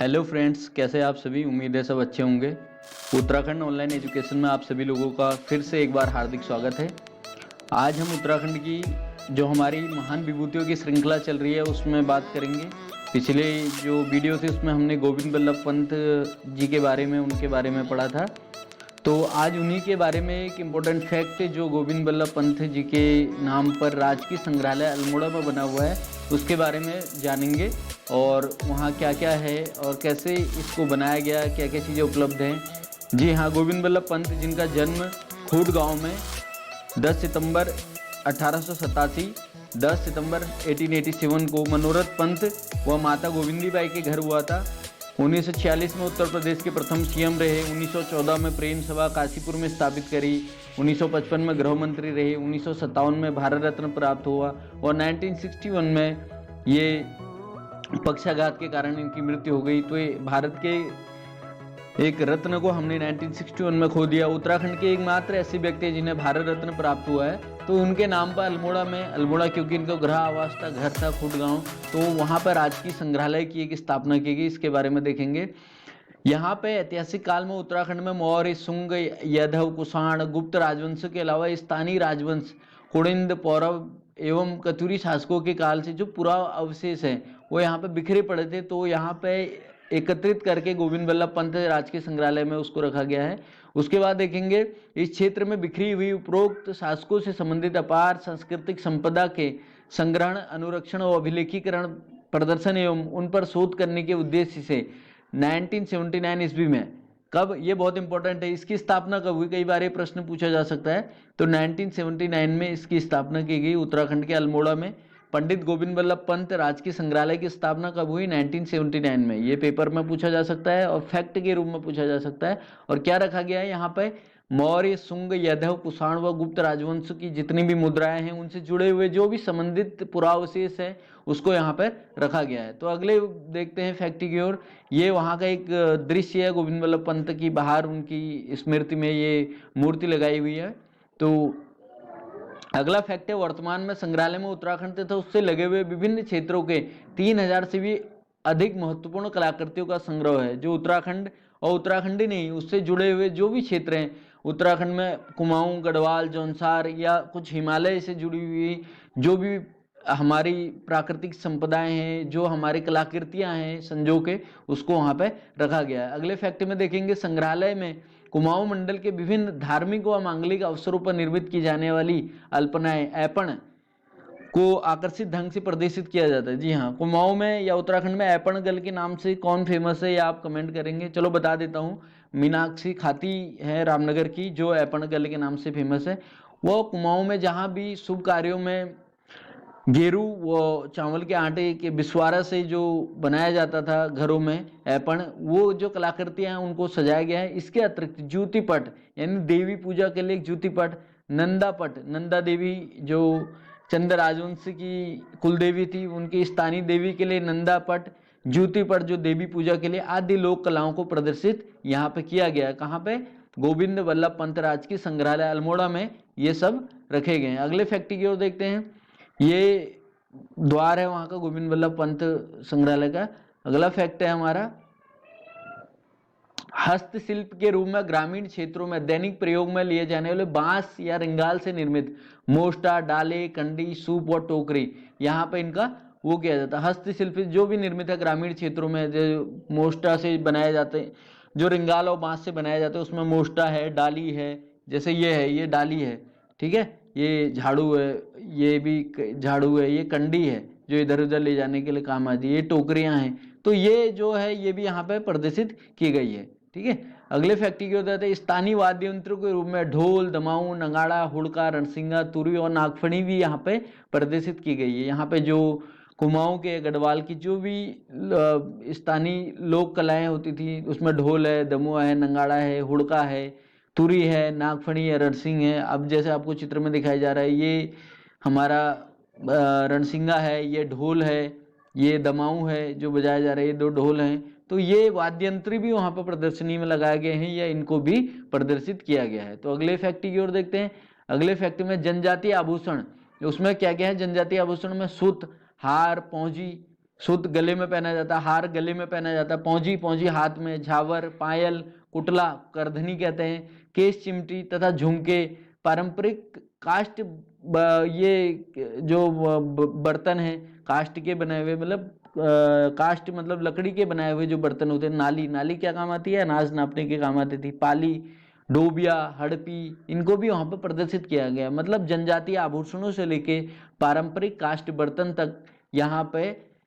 Hello friends, कैसे आप सभी। उम्मीद है सब अच्छे होंगे। उत्तराखंड ऑनलाइन एजुकेशन में आप सभी लोगों का फिर से एक बार हार्दिक स्वागत है। आज हम उत्तराखंड की जो हमारी महान विभूतियों की श्रृंखला चल रही है उसमें बात करेंगे। पिछले जो वीडियो थे उसमें हमने गोविंद बल्लभ पंत जी के बारे में उनके बारे में पढ़ा था। तो आज उन्हीं के बारे में एक इम्पोर्टेंट फैक्ट जो गोविंद बल्लभ पंत जी के नाम पर राजकीय संग्रहालय अल्मोड़ा में बना हुआ है उसके बारे में जानेंगे और वहाँ क्या क्या है और कैसे इसको बनाया गया, क्या क्या चीज़ें उपलब्ध हैं। जी हाँ, गोविंद बल्लभ पंत जिनका जन्म खूड गांव में 10 सितंबर 1887, 10 सितंबर 1887 को मनोरथ पंत व माता गोविंदी बाई के घर हुआ था। 1946 में उत्तर प्रदेश के प्रथम सीएम रहे। 1914 में प्रेम सभा काशीपुर में स्थापित करी। 1955 में गृह मंत्री रहे। 1957 में भारत रत्न प्राप्त हुआ और 1961 में ये पक्षाघात के कारण इनकी मृत्यु हो गई। तो ये भारत के एक रत्न को हमने 1961 में खो दिया। उत्तराखंड के एकमात्र ऐसे व्यक्ति हैं जिन्हें भारत रत्न प्राप्त हुआ है। तो उनके नाम पर अल्मोड़ा में, अल्मोड़ा क्योंकि इनका गृह आवास था, घर था खूड गांव, तो वहां पर राजकीय संग्रहालय की एक स्थापना की गई। इसके बारे में देखेंगे। यहाँ पे ऐतिहासिक काल में उत्तराखंड में मौर्य, शुंग, यादव, कुषाण, गुप्त राजवंश के अलावा स्थानीय राजवंश कुड़िंद, पौरव एवं कतुरी शासकों के काल से जो पूरा अवशेष है वो यहाँ पे बिखरे पड़े थे। तो यहाँ पे एकत्रित करके गोविंद बल्लभ पंत राजकीय संग्रहालय में उसको रखा गया है। उसके बाद देखेंगे इस क्षेत्र में बिखरी हुई उपरोक्त शासकों से संबंधित अपार सांस्कृतिक संपदा के संग्रहण, अनुरक्षण और अभिलेखीकरण, प्रदर्शन एवं उन पर शोध करने के उद्देश्य से 1979 ईस्वी में, कब, ये बहुत इंपॉर्टेंट है, इसकी स्थापना कब हुई, कई बार ये प्रश्न पूछा जा सकता है। तो 1979 में इसकी स्थापना की गई उत्तराखंड के अल्मोड़ा में। पंडित गोविंद बल्लभ पंत राजकीय संग्रहालय की स्थापना कब हुई? 1979 में। ये पेपर में पूछा जा सकता है और फैक्ट के रूप में पूछा जा सकता है। और क्या रखा गया है यहाँ पे? मौर्य, शुंग, यादव, कुषाण व गुप्त राजवंश की जितनी भी मुद्राएं हैं उनसे जुड़े हुए जो भी संबंधित पुरावशेष है उसको यहाँ पर रखा गया है। तो अगले देखते हैं फैक्ट की ओर। ये वहाँ का एक दृश्य है गोविंद बल्लभ पंत की, बाहर उनकी स्मृति में ये मूर्ति लगाई हुई है। तो अगला फैक्ट है, वर्तमान में संग्रहालय में उत्तराखंड तथा उससे लगे हुए विभिन्न क्षेत्रों के 3000 से भी अधिक महत्वपूर्ण कलाकृतियों का संग्रह है। जो उत्तराखंड और उत्तराखंडी नहीं, उससे जुड़े हुए जो भी क्षेत्र हैं उत्तराखंड में, कुमाऊं, गढ़वाल, जौनसार या कुछ हिमालय से जुड़ी हुई जो भी हमारी प्राकृतिक संपदाएं हैं, जो हमारी कलाकृतियां हैं संजो के, उसको वहां पे रखा गया है। अगले फैक्ट में देखेंगे, संग्रहालय में कुमाऊं मंडल के विभिन्न धार्मिक व मांगलिक अवसरों पर निर्मित की जाने वाली अल्पनाएं, ऐपण को आकर्षित ढंग से प्रदर्शित किया जाता है। जी हाँ, कुमाऊं में या उत्तराखंड में ऐपण गल के नाम से कौन फेमस है, या आप कमेंट करेंगे। चलो बता देता हूँ, मीनाक्षी खाती है रामनगर की, जो ऐपण गल के नाम से फेमस है। वो कुमाऊं में जहाँ भी शुभ कार्यों में गेरू व चावल के आटे के बिस्वारा से जो बनाया जाता था घरों में ऐपण, वो जो कलाकृतियां हैं उनको सजाया गया है। इसके अतिरिक्त ज्योतिपट, यानी देवी पूजा के लिए ज्योतिपट, नंदापट, नंदा देवी जो चंद राजवंश की कुल देवी थी, उनकी स्थानीय देवी के लिए नंदापट, ज्योतिपट जो देवी पूजा के लिए, आदि लोक कलाओं को प्रदर्शित यहाँ पे किया गया है। कहाँ पे? गोविंद बल्लभ पंत राजकीय संग्रहालय अल्मोड़ा में ये सब रखे गए हैं। अगले फैक्ट की ओर देखते हैं। ये द्वार है वहां का गोविंद बल्लभ पंत संग्रहालय का। अगला फैक्ट है हमारा, हस्तशिल्प के रूप में ग्रामीण क्षेत्रों में दैनिक प्रयोग में लिए जाने वाले बांस या रिंगाल से निर्मित मोष्टा, डाले, कंडी, सूप और टोकरी, यहाँ पे इनका वो किया जाता है। हस्तशिल्प जो भी निर्मित है ग्रामीण क्षेत्रों में, जो मोष्टा से बनाए जाते हैं, जो रिंगाल और बांस से बनाए जाते हैं, उसमें मोष्टा है, डाली है, जैसे ये है, ये डाली है, ठीक है, ये झाड़ू है, ये भी झाड़ू है, ये कंडी है जो इधर उधर ले जाने के लिए काम आती है, ये टोकरियां हैं। तो ये जो है ये भी यहाँ पे प्रदर्शित की गई है, ठीक है। अगले फैक्ट्री की होता है, स्थानीय वाद्य यंत्रों के रूप में ढोल, दमाऊ, नगाड़ा, हुड़का, रणसिंगा, तुरी और नागफनी भी यहाँ पे प्रदर्शित की गई है। यहाँ पे जो कुमाऊं के, गढ़वाल की जो भी स्थानीय लोक कलाएं होती थी उसमें ढोल है, दमुआ है, नगाड़ा है, हुड़का है, तुरी है, नागफनी है, रणसिंग है। अब जैसे आपको चित्र में दिखाया जा रहा है, ये हमारा रणसिंगा है, ये ढोल है, ये दमाऊ है जो बजाया जा रहा है, ये दो ढोल हैं। तो ये वाद्य यंत्र भी वहां पर प्रदर्शनी में लगाए गए हैं या इनको भी प्रदर्शित किया गया है। तो अगले फैक्ट की ओर देखते हैं। अगले फैक्ट में जनजातीय आभूषण, उसमें क्या क्या है? जनजातीय आभूषण में सूत, हार, पौंजी, सूत गले में पहना जाता है, हार गले में पहना जाता है, पौंजी पौंजी हाथ में, झावर, पायल, कुटला, करधनी कहते हैं, केश चिमटी तथा झुमके, पारंपरिक काष्ठ ये जो बर्तन है काष्ठ के बनाए हुए, मतलब काष्ठ मतलब लकड़ी के बनाए हुए जो बर्तन होते हैं, नाली, नाली क्या काम आती है, अनाज नापने के काम आती थी, पाली, डोबिया, हड़पी, इनको भी वहां पर प्रदर्शित किया गया। मतलब जनजातीय आभूषणों से लेके पारंपरिक काष्ठ बर्तन तक यहाँ पे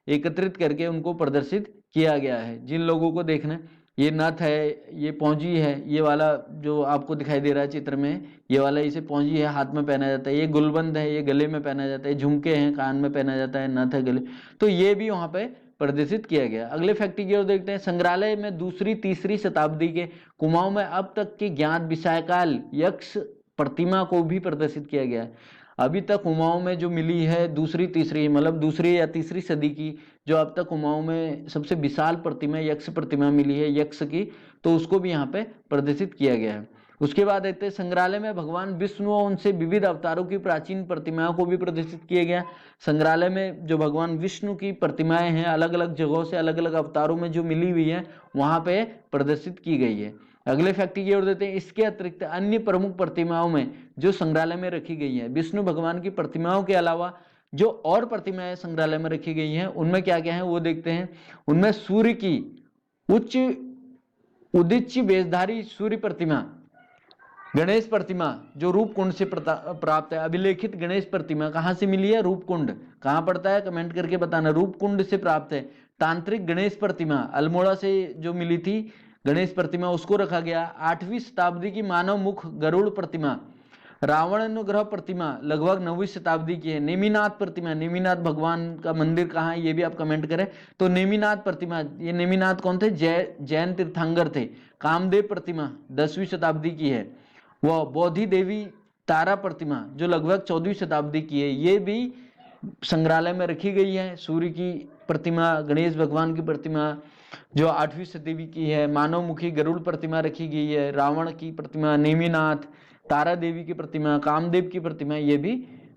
एकत्रित करके उनको प्रदर्शित किया गया है। जिन लोगों को देखना, ये नथ है, ये पौंजी है, ये वाला जो आपको दिखाई दे रहा है चित्र में, ये वाला इसे पौंजी है, हाथ में पहना जाता है, ये गुलबंद है, ये गले में पहना जाता है, झुमके हैं, कान में पहना जाता है, नथ है गले, तो ये भी वहां पे प्रदर्शित किया गया। अगले फैक्ट की ओर देखते हैं। संग्रहालय में दूसरी तीसरी शताब्दी के कुमाऊं में अब तक के ज्ञात विशालकाय यक्ष प्रतिमा को भी प्रदर्शित किया गया है। अभी तक कुमाऊं में जो मिली है दूसरी तीसरी, मतलब दूसरी या तीसरी सदी की, जो अब तक कुमाऊं में सबसे विशाल प्रतिमा यक्ष प्रतिमा मिली है यक्ष की, तो उसको भी यहाँ पे प्रदर्शित किया गया है। उसके बाद देखते हैं संग्रहालय में भगवान विष्णु और उनसे विविध अवतारों की प्राचीन प्रतिमाओं को भी प्रदर्शित किया गया। संग्रहालय में जो भगवान विष्णु की प्रतिमाएं हैं अलग अलग जगहों से अलग अलग अवतारों में जो मिली हुई है वहां पे प्रदर्शित की गई है। अगले फैक्ट की ओर देते हैं। इसके अतिरिक्त अन्य प्रमुख प्रतिमाओं में जो संग्रहालय में रखी गई है, विष्णु भगवान की प्रतिमाओं के अलावा जो और प्रतिमाएं संग्रहालय में रखी गई हैं उनमें क्या क्या है वो देखते हैं। उनमें सूर्य की उच्च उदीच्य वेशधारी सूर्य प्रतिमा, गणेश प्रतिमा जो रूपकुंड से प्राप्त है, अभिलेखित गणेश प्रतिमा कहां से मिली है, रूपकुंड, कहां पड़ता है कमेंट करके बताना, रूपकुंड से प्राप्त है। तांत्रिक गणेश प्रतिमा अल्मोड़ा से जो मिली थी गणेश प्रतिमा, उसको रखा गया। 8वीं शताब्दी की मानव मुख गरुड़ प्रतिमा, रावण अनुग्रह प्रतिमा लगभग 9वीं शताब्दी की है। नेमिनाथ प्रतिमा, नेमिनाथ भगवान का मंदिर कहाँ है ये भी आप कमेंट करें। तो नेमिनाथ प्रतिमा, ये नेमिनाथ कौन थे, जैन तीर्थंकर थे। कामदेव प्रतिमा 10वीं शताब्दी की है। वह बोधि देवी तारा प्रतिमा जो लगभग 14वीं शताब्दी की है, ये भी संग्रहालय में रखी गई है। सूर्य की प्रतिमा, गणेश भगवान की प्रतिमा जो 8वीं शताब्दी की है, मानव मुखी गरुड़ प्रतिमा रखी गई है, रावण की प्रतिमा, नेमिनाथ, तारा देवी की प्रतिमा, कामदेव की प्रतिमा, ये भी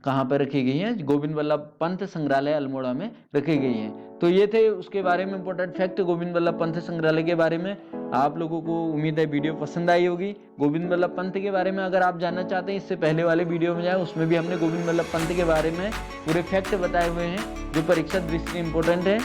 कहाँ पर रखी गई है, गोविंद वल्लभ पंत संग्रहालय अल्मोड़ा में रखी गई है। तो ये थे उसके बारे में इंपॉर्टेंट फैक्ट गोविंद वल्लभ पंत संग्रहालय के बारे में। आप लोगों को उम्मीद है वीडियो पसंद आई होगी। गोविंद वल्लभ पंत के बारे में अगर आप जानना चाहते हैं इससे पहले वाले वीडियो में जाए, उसमें भी हमने गोविंद वल्लभ पंत के बारे में पूरे फैक्ट बताए हुए हैं जो परीक्षा दृष्टि इंपॉर्टेंट है।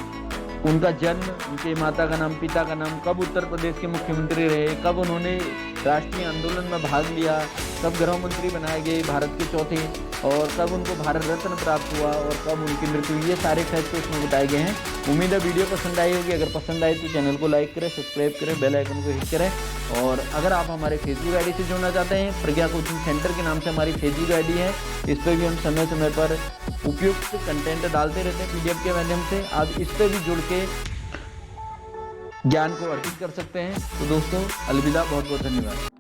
उनका जन्म, उनके माता का नाम, पिता का नाम, कब उत्तर प्रदेश के मुख्यमंत्री रहे, कब उन्होंने राष्ट्रीय आंदोलन में भाग लिया, कब गृह मंत्री बनाए गए भारत के चौथे, और कब उनको भारत रत्न प्राप्त हुआ और कब उनकी मृत्यु, ये सारे फैक्ट उसमें बताए गए हैं। उम्मीद है वीडियो पसंद आई होगी। अगर पसंद आए तो चैनल को लाइक करें, सब्सक्राइब करें, बेल आइकन को हिट करें। और अगर आप हमारे फेसबुक आईडी से जुड़ना चाहते हैं, प्रज्ञा कोचिंग सेंटर के नाम से हमारी फेसबुक आईडी है, इस पर भी हम समय समय पर उपयुक्त कंटेंट डालते रहते हैं पीडीएफ के माध्यम से। आप इस पर भी जुड़ के ज्ञान को अर्जित कर सकते हैं। तो दोस्तों अलविदा, बहुत बहुत धन्यवाद।